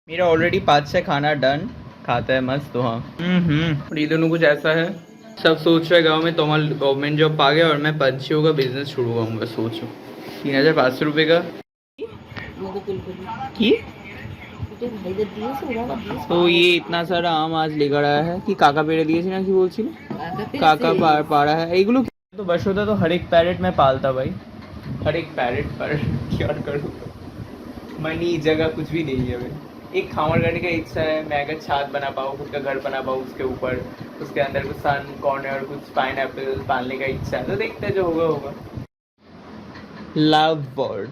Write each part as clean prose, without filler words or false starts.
मेरा ऑलरेडी 5 से खाना डन, खाता है मस्त वहाँ। और ये दोनों कुछ ऐसा है, सब सोच रहे गाँव में तुम्हारा गवर्नमेंट जॉब पा गया और मैं पंछियों का बिजनेस शुरू करूँगा। सोचो 3500 रुपये का की। तो ये इतना सारा आम आज लेकर आया है कि काका पेड़े दिए ना कि बोलছি काका पाड़ा है एगुलो। तो बस होता तो हर एक पैरेट में पालता भाई, हर एक पैरेट पर क्या करूँ, मनी जगह कुछ भी नहीं है भाई। एक खामर करने का इच्छा है, मैं अगर छात बना पाऊँ, खुद का घर बना पाऊँ, उसके ऊपर उसके अंदर कुछ सन कॉर्नर कुछ पाइनएप्पल पालने का इच्छा है। तो देखते हैं जो होगा होगा। लव बर्ड,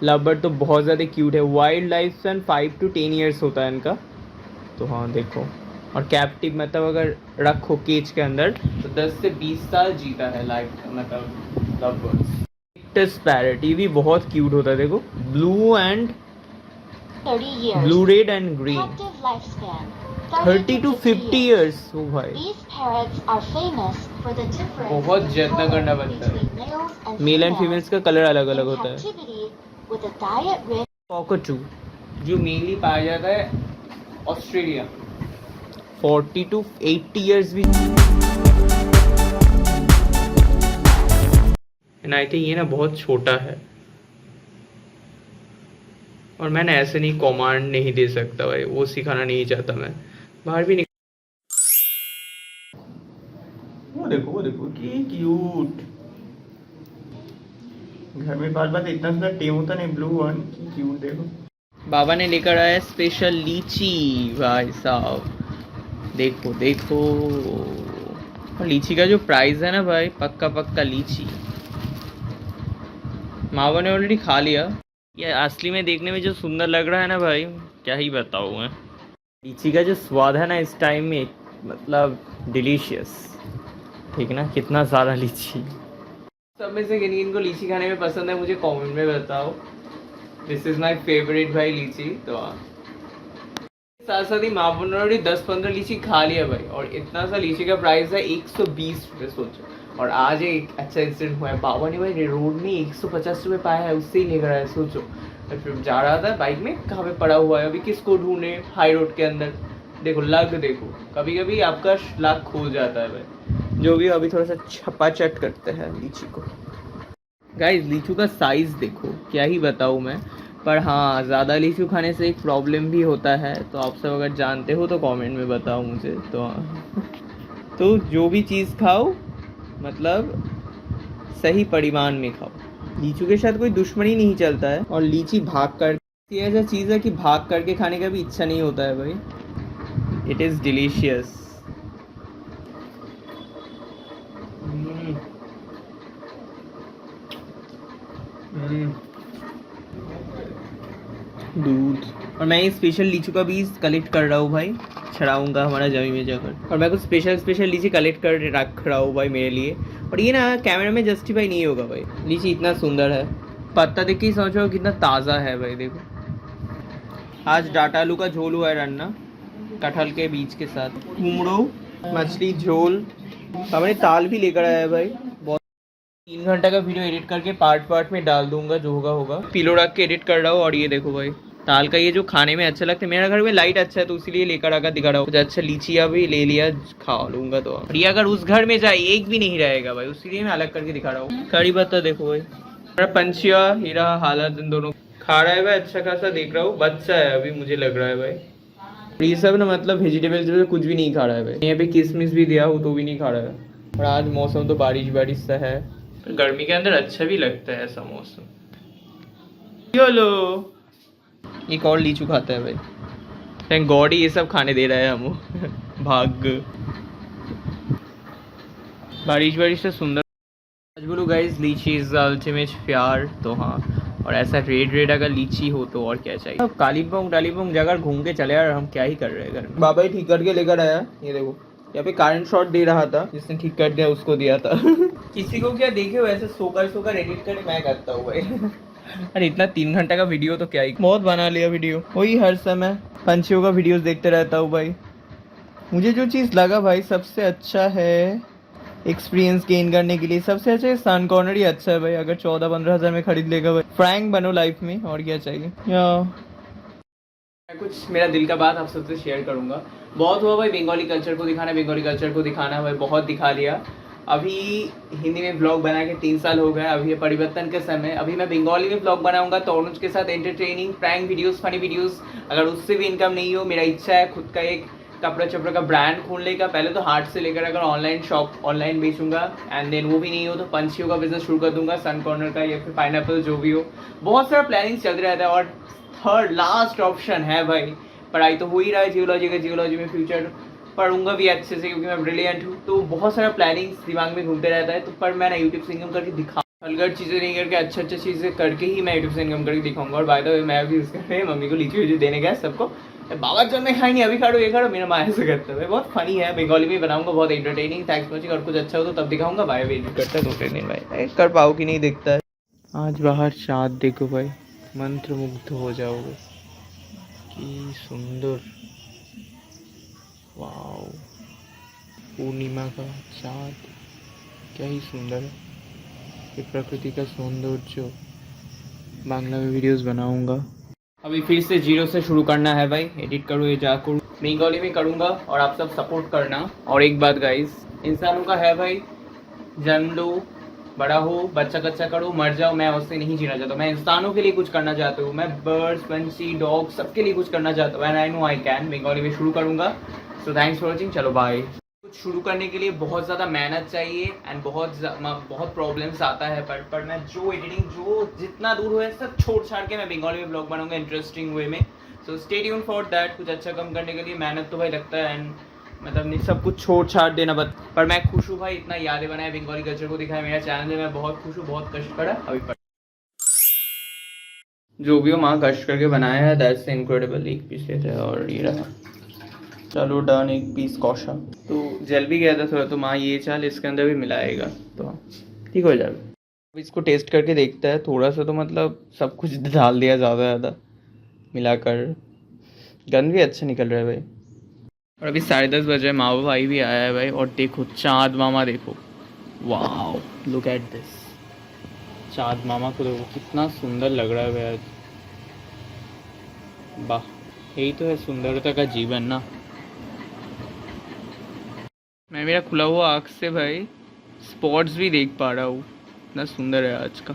लव बर्ड तो बहुत ज़्यादा क्यूट है। Wild life span 5 to 10 years होता है इनका। तो हाँ देखो, और कैप्टिव मतलब अगर रखो केज के अंदर तो 10 से 20 साल जीता है लाइफ, मतलब लव बर्ड्स। पैरेट ये भी बहुत क्यूट होता है, देखो blue and blue red and green. 30 to 50 years. ओ भाई बहुत जतन करना पड़ता है। मेल एंड फीमेल्स का कलर अलग अलग होता है। कॉकटू जो मेनली पाया जाता है ऑस्ट्रेलिया, 40 to 80 ईयर्स भी। एंड आई थिंक ये ना बहुत छोटा है, और मैंने ऐसे नहीं कमांड नहीं दे सकता भाई, वो सिखाना नहीं चाहता मैं। बाहर भी नहीं। वो देखो कि क्यूट। घर में बार बार इतना सुंदर टेम होता नहीं, ब्लू वन की क्यूट। देखो बाबा ने लेकर आया स्पेशल लीची भाई साहब, देखो देखो। और लीची का जो प्राइस है ना भाई, पक्का पक्का लीची। मावा ने ऑलरेडी खा लिया। ये असली में देखने में जो सुंदर लग रहा है ना भाई, क्या ही बताऊँ मैं। लीची का जो स्वाद है ना इस टाइम में, मतलब डिलीशियस, ठीक ना। कितना ज़्यादा लीची। सब में से किन को लीची खाने में पसंद है मुझे कमेंट में बताओ। दिस इज़ माय फेवरेट भाई लीची। तो साथ साथ ही माँ ने ऑलरेडी 10-15 लीची खा लिया भाई, और इतना सा लीची का प्राइस है 120 रुपये, सोचो। और आज एक अच्छा इंसिडेंट हुआ है, बाबा ने भाई रोड में 150 रुपये पाया है, उससे ही लेकर आया। सोचो फिर जा रहा था बाइक में, कहाँ पे पड़ा हुआ है, अभी किसको ढूंढे हाई रोड के अंदर। देखो लग, देखो कभी कभी आपका लक खो जाता है भाई। जो भी अभी थोड़ा सा छपा चट करते हैं लीची को। गाइस लीचू का साइज़ देखो, क्या ही बताऊँ मैं। पर हाँ, ज़्यादा लीचू खाने से एक प्रॉब्लम भी होता है, तो आप सब अगर जानते हो तो कमेंट में बताओ मुझे। तो तो जो भी चीज़ खाओ मतलब सही परिमाण में खाओ। लीचू के साथ कोई दुश्मनी नहीं चलता है। और लीची भाग कर, ये ऐसा चीज़ है कि भाग करके खाने का भी इच्छा नहीं होता है भाई। It is delicious. दूध। और मैं ये स्पेशल लीचू का बीज कलेक्ट कर रहा हूँ भाई, छड़ाऊंगा हमारा जमी में जाकर। और मैं कुछ स्पेशल लीची कलेक्ट कर रख रहा हूँ भाई मेरे लिए। और ये ना कैमरा में जस्टिफाई नहीं होगा भाई, लीची इतना सुंदर है। पत्ता देख के ही समझो कितना ताज़ा है भाई। देखो आज डाटा आलू का झोल हुआ है रन्ना, कटहल के बीज के साथ। कुमड़ो मछली झोल। हमारे ताल भी लेकर आया है भाई। 3 घंटा का वीडियो एडिट करके पार्ट में डाल दूंगा, जो होगा होगा। पिलो रख के एडिट कर रहा हूँ। और ये देखो भाई ताल का ये जो खाने में अच्छा लगता है, मेरा घर में लाइट अच्छा है तो इसीलिए लेकर आकर दिखा रहा हूँ। अच्छा लीचिया भी ले लिया, खा लूंगा। तो और ये अगर उस घर में जाए एक भी नहीं रहेगा भाई, उसीलिए मैं अलग करके दिखा रहा हूँ। कड़ी पत्ता देखो भाई, मेरा पंछिया हीरा हालत इन दोनों खा रहा है भाई, अच्छा खासा देख रहा हूँ। बच्चा है अभी मुझे लग रहा है भाई। ये सब ना मतलब वेजिटेबल्स कुछ भी नहीं खा रहा है भाई। यहाँ पे किसमिस भी दिया हो तो भी नहीं खा रहा है। और आज मौसम तो बारिश सा है, गर्मी के अंदर अच्छा भी लगता है ऐसा मौसम। चलो एक और लीचू खाता है भाई, थैंक गॉड ये सब खाने दे रहा है हम। भाग बारिश से सुंदर। आज बोलो गाइस लीची इज अल्टीमेट प्यार। तो हाँ, और ऐसा रेड अगर लीची हो तो और क्या चाहिए। अब कालीपोंग जगह घूम के चले यार, हम क्या ही कर रहे हैं घर में। बाबा ही ठीक करके लेकर आया। ये देखो यहाँ पे करंट शॉट दे रहा था, जिसने ठीक कर दिया उसको दिया था। किसी को क्या देखे वैसे सोकर एडिट कर मैं करता हूँ भाई। अरे इतना 3 घंटा का वीडियो तो क्या ही, बहुत बना लिया वीडियो। वही हर समय पंछियों का वीडियोस देखते रहता हूँ भाई। मुझे जो चीज़ लगा भाई सबसे अच्छा है एक्सपीरियंस गेन करने के लिए, सबसे अच्छा सन कॉर्नर ही अच्छा है भाई। अगर 14-15 हज़ार में खरीद लेगा भाई, फ्रैंक बनो लाइफ में, और क्या चाहिए। या कुछ मेरा दिल का बात आप सबसे शेयर करूंगा। बहुत हुआ भाई बंगाली कल्चर को दिखाना, बंगाली कल्चर को दिखाना भाई, बहुत दिखा लिया। अभी हिंदी में ब्लॉग बना के 3 साल हो गए, अभी ये परिवर्तन के समय। अभी मैं बंगाली में ब्लॉग बनाऊंगा तो अनुज के साथ entertaining prank videos, funny videos. अगर उससे भी इनकम नहीं हो, मेरा इच्छा है खुद का एक कपड़ा चपड़ा का ब्रांड खोलने का। पहले तो हार्ट से लेकर अगर ऑनलाइन शॉप ऑनलाइन बेचूंगा, एंड देन वो भी नहीं हो तो पंछियों का बिजनेस शुरू कर दूंगा, सन कॉर्नर का या फिर पाइनएप्पल, जो भी हो। बहुत सारा प्लानिंग चल रहता है। और थर्ड लास्ट ऑप्शन है भाई, पढ़ाई तो हो ही रहा है जियोलॉजी का, जियोलॉजी में फ्यूचर पढ़ूंगा भी अच्छे से क्योंकि मैं ब्रिलियंट हूँ। तो बहुत सारा प्लानिंग्स दिमाग में घूमते रहता है। तो पर मैं ना यूट्यूब से इनकम करके दिखा, अलगड़ चीज़ें नहीं करके अच्छी अच्छी चीज़ें करके ही मैं यूट्यूब से इनकम करके दिखाऊंगा। और बाय द वे मैं भी उसके मम्मी को लीची वीची देने गया सबको, बाबा जब मैं खाई नहीं, अभी खा लो ये खा लो, मेरा माया से करता है। बहुत फनी है, बंगाली में बनाऊंगा, बहुत एंटरटेनिंग। Thanks watching. और कुछ अच्छा हो तो तब दिखाऊंगा। बाय, वेट करता है 2-3 दिन भाई, कर पाओ कि नहीं दिखता है। आज बाहर चाँद देखो भाई, मंत्र मुग्ध हो जाओगे, कि सुंदर, वाओ, पूर्णिमा का चाँद क्या ही सुंदर है। ये प्रकृति का सौंदर्य, बांग्ला में वीडियोस बनाऊंगा। अभी फिर से जीरो से शुरू करना है भाई, एडिट करो ये जा करूँ, बंगाली में करूँगा और आप सब सपोर्ट करना। और एक बात गाइस, इंसानों का है भाई, जन्म लो, बड़ा हो, बच्चा कच्चा करो, मर जाओ, मैं उससे नहीं जीना चाहता। मैं इंसानों के लिए कुछ करना चाहता हूँ। मैं बर्ड्स, पंछी, डॉग सबके लिए कुछ करना चाहता हूँ। And I know I can. Bengali में शुरू करूँगा। So thanks for watching. चलो बाय। कुछ शुरू करने के लिए बहुत ज़्यादा मेहनत चाहिए एंड बहुत प्रॉब्लम्स आता है। पर मैं जो एडिटिंग, जो जितना दूर हुआ है सब छोड़ छाड़ के मैं बंगाली में ब्लॉग बनाऊंगा इंटरेस्टिंग वे में। सो स्टे ट्यून्ड फॉर दैट। कुछ अच्छा कम करने के लिए मेहनत तो भाई लगता है, एंड मतलब नहीं सब कुछ छोड़ छाड़ देना। पर मैं खुश हूँ भाई, इतना यादें बनाए, बंगाली कल्चर को दिखाया मेरा चैनल है। मैं बहुत खुश हूँ, बहुत कष्ट करा। अभी जो भी हो माँ कष्ट करके बनाया है, दैट्स इनक्रेडिबल। एक पीस लेते हैं और ये रहा। चलो डन, एक पीस कौशा। तो जल भी गया था थोड़ा, तो माँ ये चाल इसके अंदर भी मिलाएगा तो ठीक हो जाएगा। अब इसको टेस्ट करके देखता है थोड़ा सा, तो मतलब सब कुछ डाल दिया ज़्यादा मिलाकर। गंद भी अच्छा निकल रहा है भाई। और अभी 10:30 बजे, मावा भाई भी आया है भाई। और देखो चाँद मामा, देखो, वाओ, लुक एट दिस। चाँद मामा को देखो कितना सुंदर लग रहा है भाई आज। वाह, यही तो है सुंदरता का जीवन ना। मैं मेरा खुला हुआ आँख से भाई स्पॉट्स भी देख पा रहा हूँ, इतना सुंदर है आज का।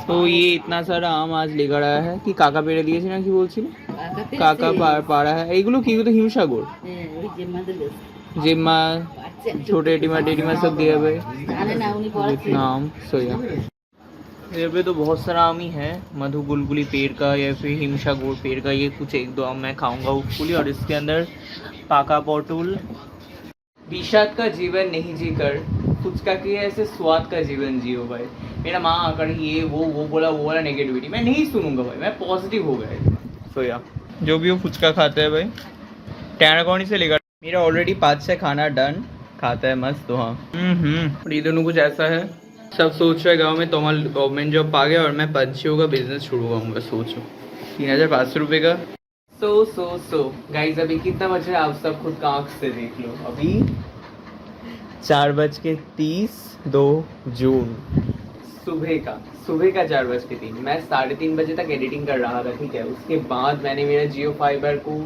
तो ये इतना सारा आम आज लेकर आया है कि काका पेड़े दिए ना, कि बोलছিল काका पाड़ा है एगुलो की तो हिमसागर जिम्मा छोटे टेटिमा सब दिया भाई नाम सोया। ये पे तो बहुत सारा आम ही है, मधु गुलगुली पेड़ का या फिर हिमसागर पेड़ का। ये कुछ 1-2 आम मैं खाऊंगा उसकुली। और इसके अंदर पाका पोटुल। विषाद का जीवन नहीं जीकर फुचका के ऐसे स्वाद का जीवन जियो भाई। मेरा माँ आकर ये वो बोला नेगेटिविटी मैं नहीं सुनूंगा भाई, मैं पॉजिटिव हो गया। सो या जो भी हो फुचका खाते हैं भाई, टैनाकॉनी से लेकर। मेरा ऑलरेडी 5-6 खाना डन, खाता है मस्त। तो हाँ और ये दोनों कुछ ऐसा है। सब सोच रहे गाँव में तोमल गवर्नमेंट जॉब पा गया और मैं पंछियों का बिजनेस शुरू करूँगा। सोचो 3500 रुपये का। सो गाइज अभी कितना बज रहा है आप सब खुद का आँख से देख लो। अभी 4:30, 2 जून सुबह का 4:03। मैं 3:30 बजे तक एडिटिंग कर रहा था, ठीक है। उसके बाद मैंने मेरा जियो फाइबर को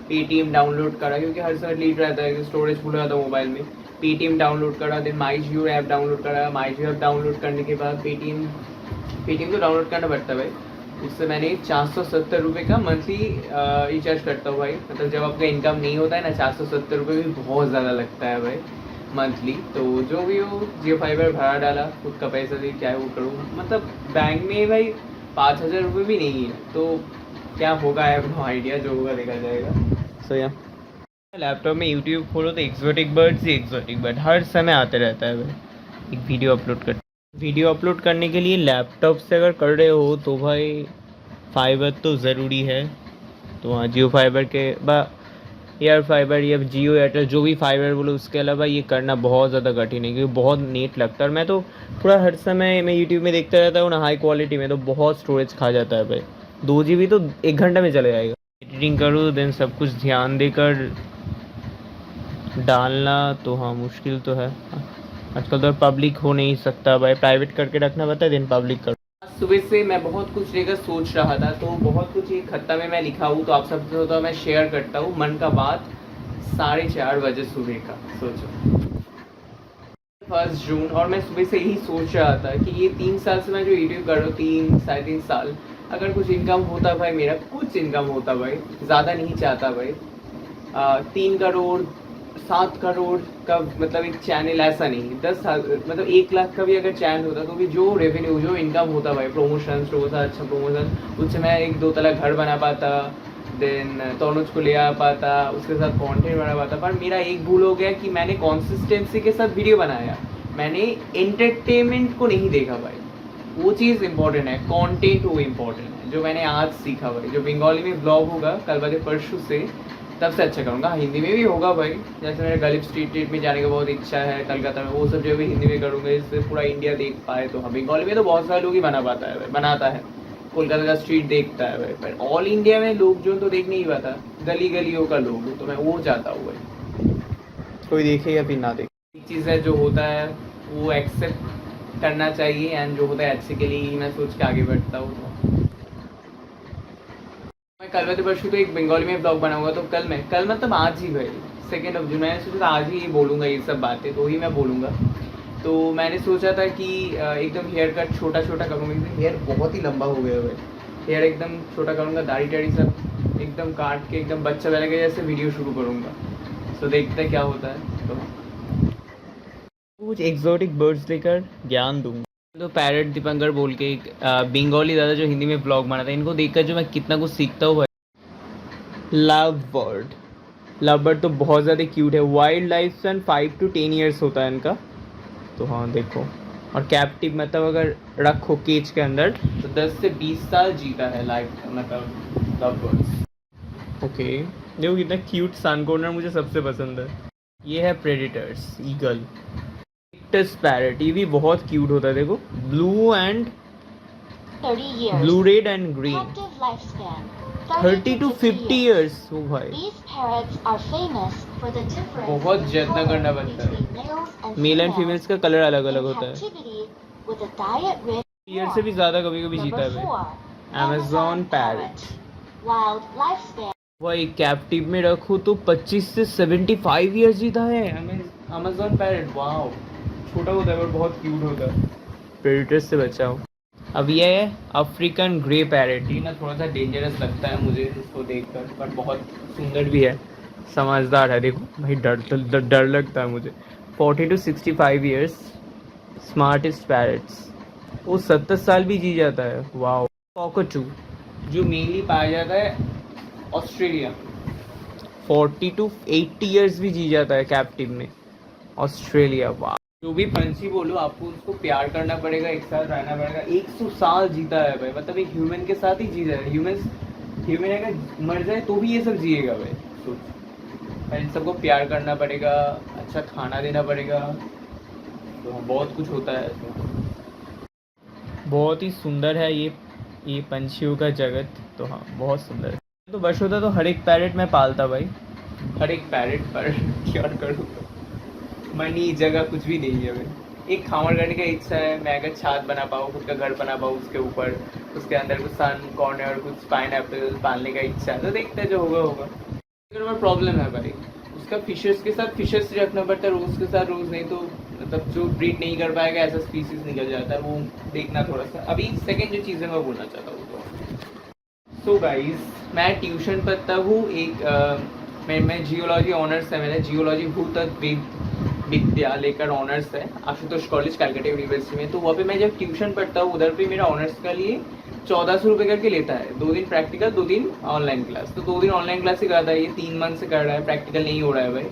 पेटीएम डाउनलोड करा, क्योंकि हर समय लीड रहता है कि स्टोरेज फुल रहता है मोबाइल में। पेटीएम डाउनलोड करा, देन माई जियो ऐप डाउनलोड करा। माई जियो ऐप डाउनलोड करने के बाद पेटीएम तो डाउनलोड करना पड़ता है भाई। उससे मैंने 470 रुपये का मंथली रिचार्ज करता हूँ भाई। मतलब जब आपका इनकम नहीं होता है ना, 470 रुपये भी बहुत ज़्यादा लगता है भाई मंथली। तो जो भी हो जियो फाइबर भरा डाला, खुद का पैसा दे, क्या है वो करूँ। मतलब बैंक में भाई 5000 रुपये भी नहीं है, तो क्या होगा आई हैव नो आइडिया, जो होगा देखा जाएगा। सो या लैपटॉप में यूट्यूब खोलो तो एक्सोटिक बर्ड हर समय आते रहता है भाई। एक वीडियो अपलोड करने के लिए लैपटॉप से अगर कर रहे हो तो भाई फाइबर तो ज़रूरी है। तो हाँ जियो फाइबर के एयर फाइबर या जियो एयरटेल जो भी फाइबर बोलो, उसके अलावा ये करना बहुत ज़्यादा कठिन है क्योंकि बहुत नेट लगता है। और मैं तो पूरा हर समय मैं यूट्यूब में देखता रहता हूँ ना, हाई क्वालिटी में, तो बहुत स्टोरेज खा जाता है भाई। 2 GB तो 1 घंटा में चले जाएगा। एडिटिंग करो देन सब कुछ ध्यान देकर डालना, तो हाँ मुश्किल तो है। आजकल तो पब्लिक हो नहीं सकता भाई, प्राइवेट करके रखना पड़ता है, देन पब्लिक कर। आज सुबह से मैं बहुत कुछ लेकर सोच रहा था, तो बहुत कुछ एक खत्ता में मैं लिखा हूँ, तो आप सबसे तो मैं शेयर करता हूँ। मन का बात 4:30 बजे सुबह का, सोचो 1 जून, और मैं सुबह से यही सोच रहा था कि ये 3 साल से मैं जो यूट्यूब कर रहा हूँ, 3 साढ़े 3 साल, अगर कुछ इनकम होता भाई, मेरा कुछ इनकम होता भाई, ज़्यादा नहीं चाहता भाई, 3 करोड़ 7 करोड़ का मतलब एक चैनल, ऐसा नहीं 10 मतलब 1 लाख का भी अगर चैनल होता तो भी जो रेवेन्यू जो इनकम होता भाई, प्रमोशन होता, अच्छा प्रमोशन, उससे मैं 1-2 तला घर बना पाता, देन तोनुज को ले आ पाता, उसके साथ कंटेंट बना पाता। पर मेरा एक भूल हो गया कि मैंने कंसिस्टेंसी के साथ वीडियो बनाया, मैंने एंटरटेनमेंट को नहीं देखा भाई। वो चीज़ इंपॉर्टेंट है, कंटेंट वो इम्पोर्टेंट है, जो मैंने आज सीखा भाई। जो बंगाली में ब्लॉग होगा कल बजे परसों से, तब से अच्छा करूँगा। हिंदी में भी होगा भाई, जैसे मेरे गलिप स्ट्रीट में जाने का बहुत इच्छा है कलकत्ता में, वो सब जो भी हिंदी में करूँगा, जिससे पूरा इंडिया देख पाए। तो हाँ, बंगाली में तो बहुत सारे लोग ही बना पाता है भाई, बनाता है, कोलकाता का स्ट्रीट देखता है भाई, पर ऑल इंडिया में लोग जो तो देख नहीं पाता, गली गलियों का लोग, तो मैं वो चाहता हूँ भाई, कोई देखे या फिर ना देखे। एक चीज़ है, जो होता है वो एक्सेप्ट करना चाहिए, एंड जो होता है अच्छे के लिए ही मैं सोच के आगे बढ़ता हूँ। मैं कल बजे परसों तो एक बंगाली में ब्लॉग बनाऊंगा, तो कल मतलब आज ही भाई, 2 जून, मैंने सोचा था आज ही बोलूँगा ये सब बातें, तो ही मैं बोलूँगा। तो मैंने सोचा था कि एकदम हेयर कट छोटा छोटा करूँगा, एकदम हेयर बहुत ही लंबा हो गया भाई, हेयर एकदम छोटा करूँगा, दाढ़ी टाढ़ी सब एकदम काट के एकदम बच्चा वाले के जैसे वीडियो शुरू करूँगा। तो देखते हैं क्या होता है। तो कुछ एक्सोटिक बर्ड्स लेकर ज्ञान दूंगा। तो पैरट दीपंकर बोल के एक बंगाली दादा जो हिंदी में ब्लॉग बनाता है, इनको देखकर जो मैं कितना कुछ सीखता हूँ। लव बर्ड तो बहुत ज़्यादा क्यूट है। Wild life span 5 to 10 years होता है इनका। तो हाँ देखो, और कैप्टिव मतलब अगर रखो केज के अंदर तो 10 से 20 साल जीता है लाइफ, मतलब लव बर्ड्स। ओके, देखो कितना क्यूट सन कॉर्नर मुझे सबसे पसंद है। ये है प्रेडिटर्स ईगल। पैरेट, ये भी बहुत क्यूट होता है, देखो blue and 30 years. Blue red and green. Active lifespan 30 to 50 years। ओ भाई, These parrots are famous for the difference बहुत in जत्न color करना पड़ता है। between males and male and females females का कलर अलग अलग in होता है। captivity with a diet rich year से भी ज्यादा कभी कभी जीता Number है 4. भाई। Amazon parrot. Wild lifespan वही कैप्टिव में रखो तो 25 से 75 ईयर्स जीता है अमेज़न पैरेट। वाओ, छोटा होता है पर बहुत क्यूट होता है। प्रेडेटर्स से बचाओ। अब ये है अफ्रीकन ग्रे पैरेट। ये ना थोड़ा सा डेंजरस लगता है मुझे इसको देखकर, पर बहुत सुंदर भी है, समझदार है। देखो भाई, डर लगता है मुझे। 40 to 65 ईयर्स स्मार्टेस्ट पैरेट्स। वो 70 साल भी जी जाता है। वाओ। कॉकटू जो मेनली पाया जाता है ऑस्ट्रेलिया, 40 to 80 ईयर्स भी जी जाता है कैप्टिव में ऑस्ट्रेलिया। वाह, जो भी पंछी बोलो, आपको उसको प्यार करना पड़ेगा, एक साथ रहना पड़ेगा। 100 साल जीता है भाई, मतलब एक ह्यूमन के साथ ही जी जाए। ह्यूमन अगर मर जाए तो भी ये सब जिएगा भाई, सोच। इन सबको प्यार करना पड़ेगा, अच्छा खाना देना पड़ेगा, तो बहुत कुछ होता है इसमें। बहुत ही सुंदर है ये पंछियों का जगत। तो हाँ, बहुत सुंदर है। तो बस होता तो हर एक पैरेट में पालता भाई, हर एक पैरेट पर क्या करूँ, मनी जगह कुछ भी नहीं है भाई। एक खामर करने का इच्छा है, मैं अगर छात बना पाऊँ, खुद का घर बना पाऊँ, उसके ऊपर उसके अंदर कुछ सन कॉर्नर और कुछ पाइनएप्पल पालने का इच्छा है। तो देखते हैं, जो होगा होगा। अगर प्रॉब्लम है भाई, उसका फिशर्स के साथ फिशर्स रखना पड़ता है, रोज़ के साथ रोज़, नहीं तो मतलब जो ब्रीड नहीं कर पाएगा ऐसा स्पीसीज निकल जाता है, वो देखना थोड़ा सा। अभी सेकेंड जो चीज़ है मैं बोलना चाहता हूँ, सो गाइस, मैं ट्यूशन पढ़ता हूँ। मैं जियोलॉजी ऑनर्स है, मेरा जियोलॉजी विद्या लेकर ऑनर्स है आशुतोष कॉलेज कलकत्ता यूनिवर्सिटी में। तो वहाँ पे मैं जब ट्यूशन पढ़ता हूँ, उधर पे मेरा ऑनर्स का लिए 1400 रुपये करके लेता है। 2 दिन प्रैक्टिकल, 2 दिन ऑनलाइन क्लास। तो 2 दिन ऑनलाइन क्लास ही करता है, ये 3 मंथ से कर रहा है, प्रैक्टिकल नहीं हो रहा है भाई।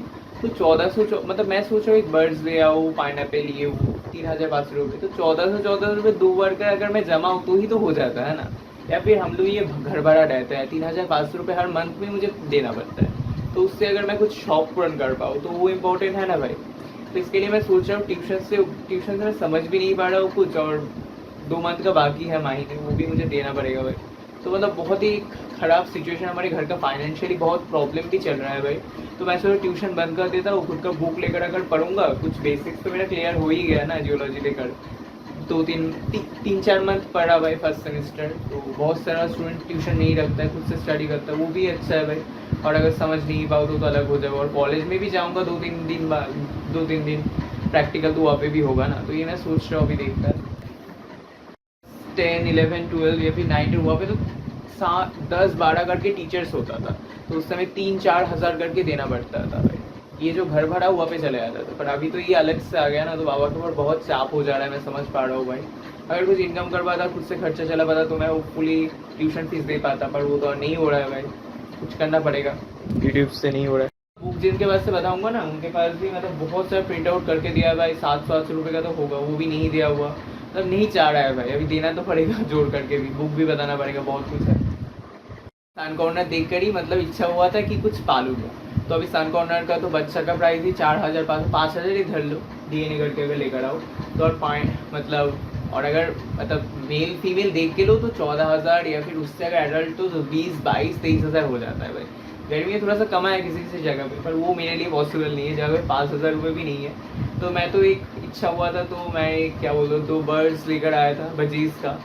तो 1400, मतलब मैं सोच रहा हूँ एक बर्ड्स ले आओ, पाइनएप्पल लिए वो 3500 रुपये। तो 1400 रुपये 2 बार का अगर मैं जमा हो तो ही तो हो जाता है ना। या फिर हम लोग ये घर भाड़ा रहता है, 3500 रुपये हर मंथ में मुझे देना पड़ता है। तो उससे अगर मैं कुछ शॉप रन कर पाऊँ तो वो इम्पोर्टेंट है ना भाई। तो इसके लिए मैं सोच रहा हूँ ट्यूशन से मैं समझ भी नहीं पा रहा हूँ कुछ, और 2 मंथ का बाकी है महीने, वो भी मुझे देना पड़ेगा भाई। तो मतलब बहुत ही ख़राब सिचुएशन, हमारे घर का फाइनेंशियली बहुत प्रॉब्लम भी चल रहा है भाई। तो मैं सोचा ट्यूशन बंद कर देता हूँ, खुद का बुक लेकर अगर पढ़ूंगा, कुछ बेसिक्स तो मेरा क्लियर हो ही गया ना जियोलॉजी लेकर। तीन चार मंथ पढ़ा भाई फर्स्ट सेमेस्टर। तो बहुत सारा स्टूडेंट ट्यूशन नहीं रखता है, खुद से स्टडी करता है, वो भी अच्छा है भाई। और अगर समझ नहीं पाओ तो अलग हो जाएगा। और कॉलेज में भी जाऊँगा 2-3 दिन प्रैक्टिकल तो वहाँ पे भी होगा ना। तो ये मैं सोच रहा हूँ अभी देखता है 10, 11, 12 या फिर 9 वहाँ पे तो 10-12 करके टीचर्स होता था। तो उस समय 3-4 हज़ार करके देना पड़ता था भाई। ये जो घर भरा हुआ पे चले जाता था। पर अभी तो ये अलग से आ गया ना, तो बाबा के ऊपर बहुत चाप हो जा रहा है, मैं समझ पा रहा हूँ भाई। अगर कुछ इनकम कर पाता, खुद से खर्चा चला पाता तो मैं होपफुली ट्यूशन फीस दे पाता। पर वो तो नहीं हो रहा है भाई, कुछ करना पड़ेगा, यूट्यूब से नहीं हो रहा है। बुक जिनके पास से बताऊंगा ना, उनके पास भी मतलब बहुत सारा प्रिंट आउट करके दिया है भाई। 700-800 रुपये का तो होगा, वो भी नहीं दिया हुआ। मतलब नहीं चाह रहा है भाई, अभी देना तो पड़ेगा जोड़ करके भी, बुक भी बताना पड़ेगा, बहुत कुछ है। सन कॉर्नर देख कर ही मतलब इच्छा हुआ था कि कुछ पालूंगा। तो अभी सन कॉर्नर का तो बच्चा का प्राइस ही 4,500 ही धर लो, डीएनए करके अगर लेकर आओ तो। और मतलब और अगर मतलब मेल फीमेल देख के लो तो 14,000 या फिर उससे अगर एडल्ट तो 20-22-23,000 हो जाता है भाई। गर्मी में थोड़ा सा कम है किसी किसी जगह पे, पर वो मेरे लिए पॉसिबल नहीं है। जगह पे 5,000 रुपये भी नहीं है। तो मैं तो एक इच्छा हुआ था, तो मैं एक क्या बोलूँ, 2 बर्ड्स लेकर आया था बजीज का।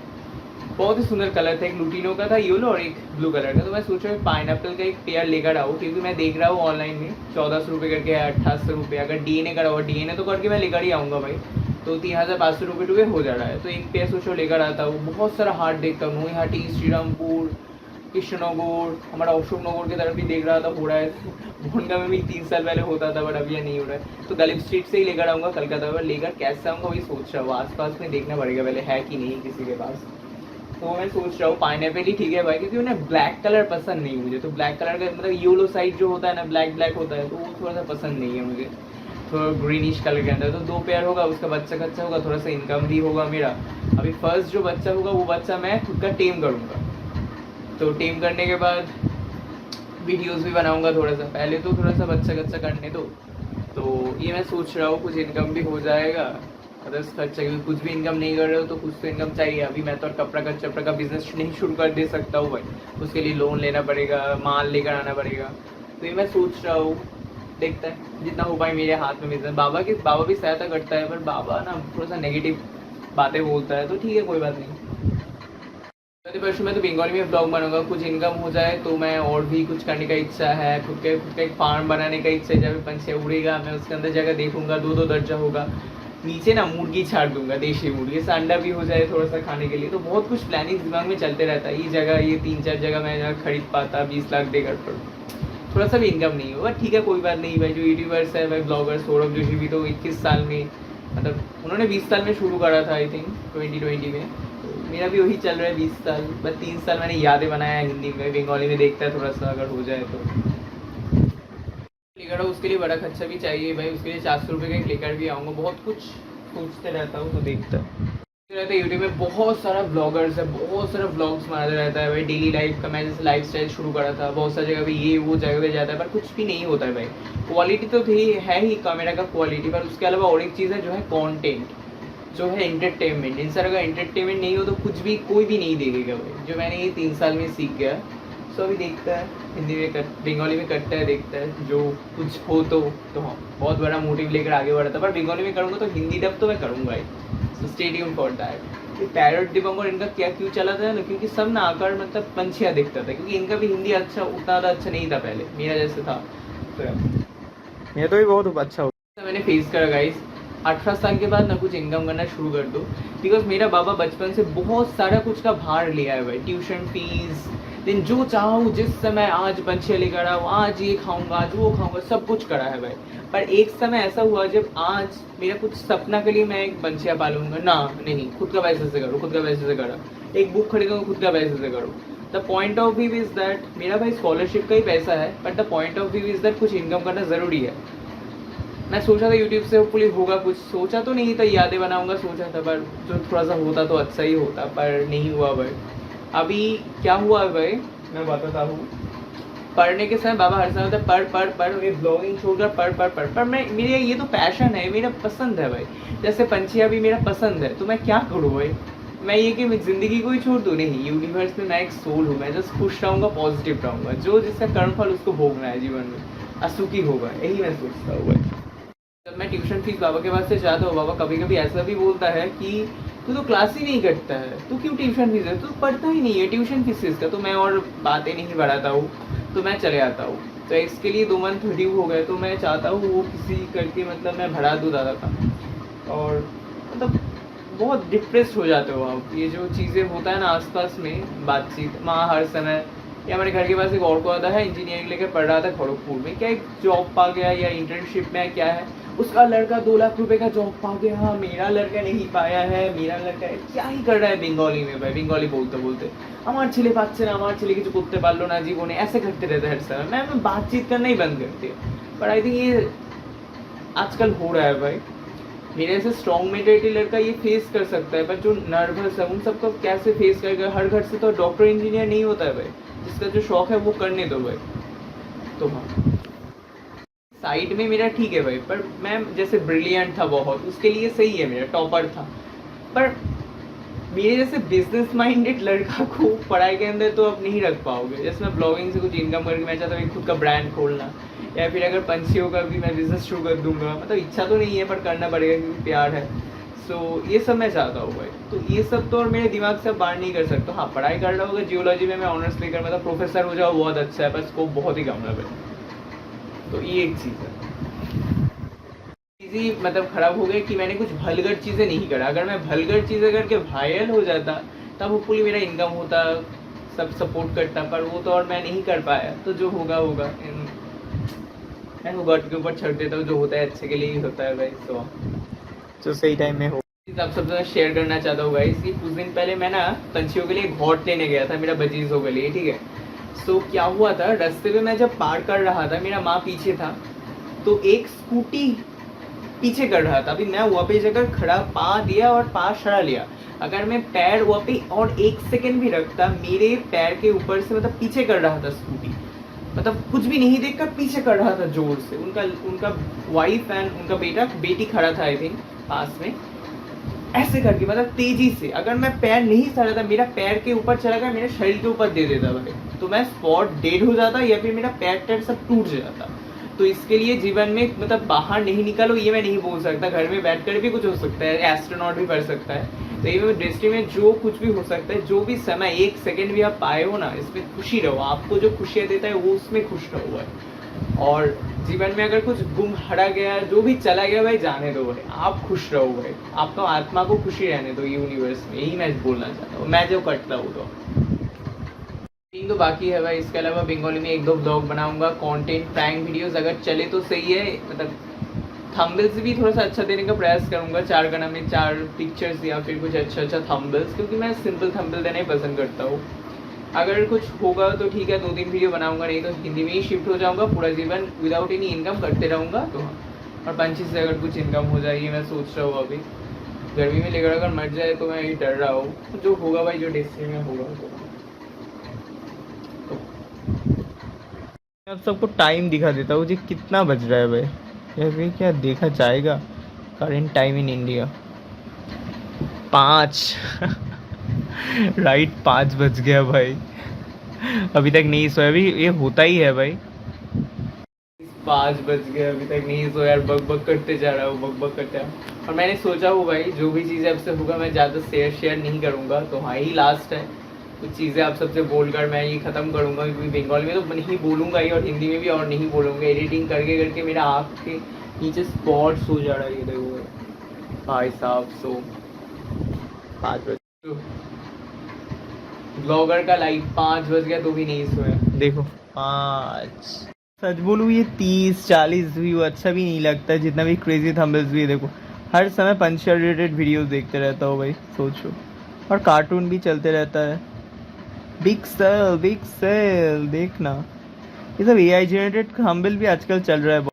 बहुत ही सुंदर कलर था, एक लुटिनो का था येलो और एक ब्लू कलर का। तो मैं सोच रहा हूँ पाइनएप्पल का एक पेयर लेकर आऊँ, क्योंकि मैं देख रहा हूँ ऑनलाइन में 1,400 रुपये करके है, 1,800 रुपये। अगर डीएनए करा हुआ, डीएनए तो करके मैं लेकर ही आऊँगा भाई। तो 3,500 रुपये हो जा रहा है। तो एक पेयर सोचो लेकर आता हूँ। बहुत सारा हाट देखता हूँ, नोईहाटी, श्रीरामपुर, कृष्णनगर, हमारा अशोक नगर की तरफ भी देख रहा था, हो रहा है। भोंडा में भी 3 साल पहले होता था, बट अभी नहीं हो रहा है। तो गलीब स्ट्रीट से ही लेकर आऊँगा, कलकत्ता में लेकर कैसे आऊँगा वही सोच रहा हूँ। आसपास में देखना पड़ेगा पहले है कि नहीं किसी के पास। तो मैं सोच रहा हूँ पाइनएप्पल ही ठीक है भाई, क्योंकि उन्हें ब्लैक कलर पसंद नहीं मुझे। तो ब्लैक कलर का मतलब येलो साइड जो होता है ना, ब्लैक होता है, तो वो थोड़ा सा पसंद नहीं है मुझे। थोड़ा ग्रीनिश कलर के अंदर। तो 2 पेयर होगा, उसका बच्चा कच्चा होगा, थोड़ा सा इनकम भी होगा मेरा। अभी फर्स्ट जो बच्चा होगा वो बच्चा मैं खुद का टेम करूँगा। तो टेम करने के बाद वीडियोस भी बनाऊँगा थोड़ा सा। पहले तो थोड़ा सा बच्चा कच्चा करने दो। तो ये मैं सोच रहा हूँ, कुछ इनकम भी हो जाएगा। अदर्स खर्चा, क्योंकि कुछ भी इनकम नहीं कर रहे हो तो कुछ तो इनकम चाहिए। अभी मैं तो कपड़ा का बिजनेस नहीं शुरू कर दे सकता हूँ भाई, उसके लिए लोन लेना पड़ेगा, माल लेकर आना पड़ेगा। तो ये मैं सोच रहा हूँ, देखता है जितना हो पाए मेरे हाथ में बिजनेस। बाबा भी सहायता करता है, पर बाबा ना थोड़ा सा नेगेटिव बातें बोलता है। तो ठीक है, कोई बात नहीं। परसों मैं तो बंगाली में ब्लॉग बनाऊंगा। कुछ इनकम हो जाए तो मैं और भी कुछ करने का इच्छा है। खुद का एक फार्म बनाने का इच्छा है, जहाँ पे पंछी उड़ेगा, मैं उसके अंदर जगह देखूंगा, 2-2 दर्जा होगा। नीचे ना मुर्गी छाड़ दूंगा, देशी मुर्गी, से अंडा भी हो जाए थोड़ा सा खाने के लिए। तो बहुत कुछ प्लानिंग दिमाग में चलते रहता है। ये 3-4 जगह मैं जहाँ खरीद पाता 20 लाख देकर, पर थोड़ा सा भी इनकम नहीं होगा। ठीक है, कोई बात नहीं भाई। जो यूट्यूबर्स है भाई, ब्लॉगर्स, सौरभ जोशी भी तो 21 साल में, मतलब उन्होंने 20 साल में शुरू करा था आई थिंक 2020 में। तो मेरा भी वही चल रहा है 20 साल। बस 3 साल मैंने यादें बनाया हिंदी में, बंगाली में देखता है थोड़ा सा अगर हो जाए तो। लेकर उसके लिए बड़ा खर्चा भी चाहिए भाई। उसके लिए 400 रुपये का एक लेकर भी आऊँगा। बहुत कुछ सोचते रहता हूँ, तो देखता रहता है। यूट्यूब में बहुत सारा ब्लॉगर्स है, बहुत सारा ब्लॉग्स बनाता रहता है भाई। डेली लाइफ का मैं जैसे लाइफ स्टाइल शुरू करा था, बहुत सारी जगह पे ये वो जगह पे जाता है, पर कुछ भी नहीं होता है भाई। क्वालिटी तो थी है ही कैमरा का क्वालिटी, पर उसके अलावा और एक चीज़ है जो है कॉन्टेंट, जो है एंटरटेनमेंट। इन सारा का एंटरटेनमेंट नहीं हो तो कुछ भी कोई भी नहीं देखेगा भाई। जो मैंने ये 3 साल में सीख गया। सो अभी देखता है, हिंदी में बंगाली में करता है, देखता है जो कुछ हो तो हाँ, बहुत बड़ा मोटिव लेकर आगे बढ़ा था। पर बंगाली में करूँगा तो हिंदी डब तो मैं करूँगा ही। So stay tuned for that. ये पैरट दिबंगर इनका क्यों चला था ना, क्योंकि सब ना आकर मतलब पंछियाँ दिखता था, क्योंकि इनका भी हिंदी अच्छा उतना ज़्यादा अच्छा नहीं था पहले, मेरा जैसे था। तो मेरा तो भी बहुत अच्छा होता मैंने फेस करा गाइस। 18 साल के बाद ना कुछ इनकम करना शुरू कर दो, बिकॉज मेरा बाबा बचपन से बहुत सारा कुछ का भार लिया है भाई। ट्यूशन फीस, दिन जो चाहूँ जिस समय, आज पंछियाँ लेकर आओ, आज ये खाऊंगा, आज वो खाऊंगा, सब कुछ करा है भाई। पर एक समय ऐसा हुआ जब आज मेरा कुछ सपना के लिए मैं एक पंछियाँ पालूंगा ना, नहीं, खुद का पैसे से करो, खुद का पैसे से करो। एक बुक खरीदूंगा, खुद का पैसे से करो। The point of view is that मेरा भाई स्कॉलरशिप का ही पैसा है, but the point of view is that कुछ इनकम करना ज़रूरी है। मैं सोचा था यूट्यूब से होपफुली होगा कुछ, सोचा तो नहीं था यादें बनाऊंगा, सोचा था, पर जो थोड़ा सा होता तो अच्छा ही होता, पर नहीं हुआ भाई। अभी क्या हुआ है भाई, मैं बताता हूँ। पढ़ने के समय बाबा हर समय होता पढ़, ये ब्लॉगिंग छोड़कर पढ़। पर मैं, मेरे ये तो पैशन है, मेरा पसंद है भाई। जैसे पंछियाँ भी मेरा पसंद है, तो मैं क्या करूँ भाई। मैं ये कि मैं ज़िंदगी को ही छोड़ दूँ, नहीं। यूनिवर्स में मैं एक सोल हूँ, मैं जस्ट खुश रहूँगा, पॉजिटिव रहूँगा। जो जिसका कर्मफल उसको भोगना है जीवन में, असुखी होगा, यही मैं सोचता हूँ भाई। जब मैं ट्यूशन फीस बाबा के पास से चाहता हूँ, बाबा कभी कभी ऐसा भी बोलता है कि तू तो क्लास ही नहीं करता है, तू क्यों ट्यूशन फीस है, तू पढ़ता ही नहीं है, ट्यूशन फीस इसका। तो मैं और बातें नहीं बढ़ाता हूँ, तो मैं चले आता हूँ। तो इसके लिए 2 मंथ ड्यू हो गए, तो मैं चाहता हूँ वो किसी करके मतलब मैं भरा दूँ ज़्यादा का। और मतलब बहुत डिप्रेस्ड हो जाते हो आप, ये जो चीज़ें होता है ना आसपास में बातचीत, माँ हर समय। या हमारे घर के पास एक और को आता है, इंजीनियरिंग लेकर पढ़ रहा था खड़गपुर में, क्या एक जॉब पा गया या इंटर्नशिप में क्या है, उसका लड़का 2 लाख रुपए का जॉब पा गया, हाँ मेरा लड़का नहीं पाया है, मेरा लड़का है क्या ही कर रहा है बंगाली में भाई, बंगाली बोलते बोलते আমার ছেলে পাচ্ছে না, আমার ছেলে কিছু করতে পারলো না জীবনে, ऐसे करते रहते हर समय। मैं बातचीत करना ही बंद करती है। पर आई थिंक ये आजकल हो रहा है भाई। मेरे ऐसे स्ट्रॉन्ग मेंटालिटी लड़का ये फेस कर सकता है, पर जो नर्वस है उन सबको कैसे फेस करेगा। हर घर से तो डॉक्टर इंजीनियर नहीं होता है भाई, जिसका जो शौक है वो करने दो भाई। तो हाँ साइड में मेरा ठीक है भाई, पर मैं जैसे ब्रिलियंट था बहुत, उसके लिए सही है, मेरा टॉपर था। पर मेरे जैसे बिजनेस माइंडेड लड़का को पढ़ाई के अंदर तो अब नहीं रख पाओगे। जैसे मैं ब्लॉगिंग से कुछ इनकम करके मैं चाहता हूँ खुद का ब्रांड खोलना, या फिर अगर पंछियों का भी मैं बिजनेस शुरू कर दूंगा। मतलब इच्छा तो नहीं है पर करना पड़ेगा क्योंकि प्यार है। सो ये सब मैं चाहता हूँ भाई। तो ये सब तो और मेरे दिमाग से बाहर नहीं कर सकता। हाँ पढ़ाई कर रहा होगा जियोलॉजी में, मैं ऑनर्स लेकर मतलब प्रोफेसर हो जाओ बहुत अच्छा है, पर स्कोप बहुत ही कम है भाई। तो ये एक चीज़ है, चीज़ मतलब ख़राब हो गई कि मैंने कुछ भलगर चीज़ें नहीं करा। अगर मैं भलगर चीज़ें करके वायरल हो जाता तब होपफुली मेरा इनकम होता, सब सपोर्ट करता, पर वो तो और मैं नहीं कर पाया। तो जो होगा होगा, मैं गॉड के ऊपर छोड़ देता हूँ, जो होता है अच्छे के लिए ही होता है भाई। तो सही टाइम में हो। आप सबसे शेयर करना चाहता हूँ गाइस, कुछ दिन पहले मैं ना पंछियों के लिए घोट लेने गया था मेरा बजीज़ों के लिए, ठीक है। सो क्या हुआ था, रास्ते पे मैं जब पार कर रहा था, मेरा माँ पीछे था, तो एक स्कूटी पीछे कर रहा था। अभी मैं वहाँ पे जगह खड़ा पा दिया और पा सड़ा लिया। अगर मैं पैर वहाँ पे और 1 सेकेंड भी रखता, मेरे पैर के ऊपर से मतलब पीछे कर रहा था स्कूटी, मतलब कुछ भी नहीं देखकर पीछे कर रहा था जोर से। उनका वाइफ एंड उनका बेटी खड़ा था आई थिंक पास में, ऐसे करके मतलब तेजी से। अगर मैं पैर नहीं सड़ा था, मेरा पैर के ऊपर चला गया, मेरे शरीर के ऊपर दे देता भाई, तो मैं स्पॉट डेड हो जाता या फिर मेरा पैर सब टूट जाता। तो इसके लिए जीवन में मतलब बाहर नहीं निकालो ये मैं नहीं बोल सकता, घर में बैठकर भी कुछ हो सकता है, एस्ट्रोनॉट भी कर सकता है। तो ये मेरी दृष्टि में जो कुछ भी हो सकता है, जो भी समय 1 सेकेंड भी आप पाए हो ना, इसमें खुशी रहो। आपको जो खुशियाँ देता है वो उसमें खुश रहो भाई। और जीवन में अगर कुछ गुम हरा गया, जो भी चला गया भाई, जाने दो भाई, आप खुश रहो भाई, आपका आत्मा को खुशी रहने दो यूनिवर्स में। यही मैं बोलना चाहता हूँ, मैं जो करता हूँ। तो बाकी है भाई, इसके अलावा बंगाली में 1-2 ब्लॉग बनाऊंगा, कंटेंट प्रैंक वीडियोस अगर चले तो सही है। मतलब थंबनेल्स भी थोड़ा सा अच्छा देने का प्रयास करूंगा, 4 गाना में 4 पिक्चर्स या फिर कुछ अच्छा थंबनेल्स, क्योंकि मैं सिंपल थंबनेल देना ही पसंद करता हूँ। अगर कुछ होगा तो ठीक है 2-3 वीडियो बनाऊंगा, नहीं तो हिंदी में ही शिफ्ट हो जाऊंगा, पूरा जीवन विदाउट एनी इनकम करते रहूँगा। तो और पंछी से अगर कुछ इनकम हो जाए, ये मैं सोच रहा हूँ। अभी गर्मी में लेकर अगर मर जाए तो मैं ये डर रहा हूँ। जो होगा भाई, जो डेस्टिनी में होगा। अब सबको टाइम दिखा देता हूँ जी, कितना बज रहा है भाई, या फिर क्या देखा जाएगा current time in India. 5 right 5 बज गया भाई, अभी तक नहीं सोया। अभी ये होता ही है भाई, 5 बज गए अभी तक नहीं सोया यार, बक करते जा रहा हूँ, बक करते हैं। और मैंने सोचा हो भाई, जो भी चीज़ें अब से होगा मैं ज़्यादा शेयर नहीं करूँगा। तो हाँ यही लास्ट है, कुछ चीज़ें आप सबसे बोलकर मैं ये ख़त्म करूँगा, क्योंकि बंगाली में तो नहीं बोलूँगा ही, और हिंदी में भी और नहीं बोलूँगा। एडिटिंग करके करके मेरा आँख के नीचे स्पॉट्स हो जा रहा है, ये देखो भाई साहब। सो 5 बजे ब्लॉगर का लाइक 5 बज गया तो भी नहीं सोया, देखो 5। सच बोलूँ ये 30-40 व्यू अच्छा भी नहीं लगता, जितना भी क्रेजी थंबनेल्स भी है। देखो हर समय पंछी रिलेटेड वीडियोस देखते रहता हूँ भाई, सोचो। और कार्टून भी चलते रहता है, बिग सेल देखना। ये सब AI जनरेटेड थंबनेल भी आजकल चल रहा है।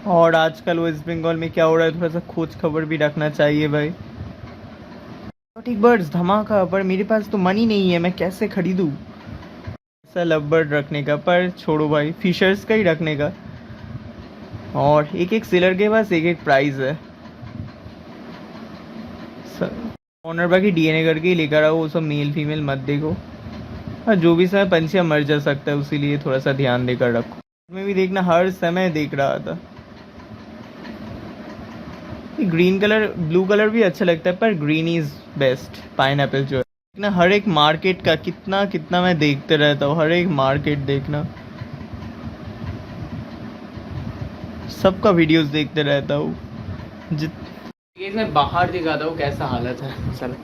और आजकल वेस्ट बंगाल में क्या हो रहा है, थोड़ा सा खोज खबर भी रखना चाहिए भाई। एक्सोटिक बर्ड्स धमाका, पर मेरे पास तो मनी नहीं है, मैं कैसे खरीदूँ ऐसा लव बर्ड रखने का। पर छोड़ो भाई, फिशर्स का ही रखने का। और एक सेलर के पास एक प्राइस है। ऑनर बाकी DNA करके ही लेकर आओ, वो सब मेल फीमेल मत देखो। और जो भी समय पंछियाँ मर जा सकता है, उसी लिए थोड़ा सा ध्यान देकर रखो। मैं भी देखना हर समय देख रहा था, ग्रीन कलर ब्लू कलर भी अच्छा लगता है, पर ग्रीन इज बेस्ट। पाइनएप्पल जो है ना, हर एक मार्केट का कितना कितना मैं देखते रहता हूँ, हर एक मार्केट देखना, सबका वीडियोस देखते रहता हूँ। मैं बाहर दिखाता हूँ कैसा हालत है। चलो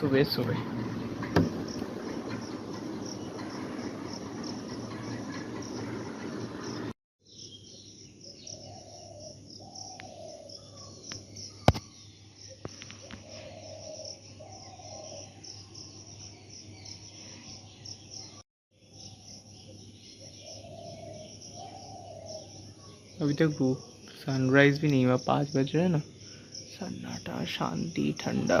सुबह सुबह अभी तक वो सनराइज भी नहीं हुआ, 5 बज रहे हैं ना। सन्नाटा, शांति, ठंडा।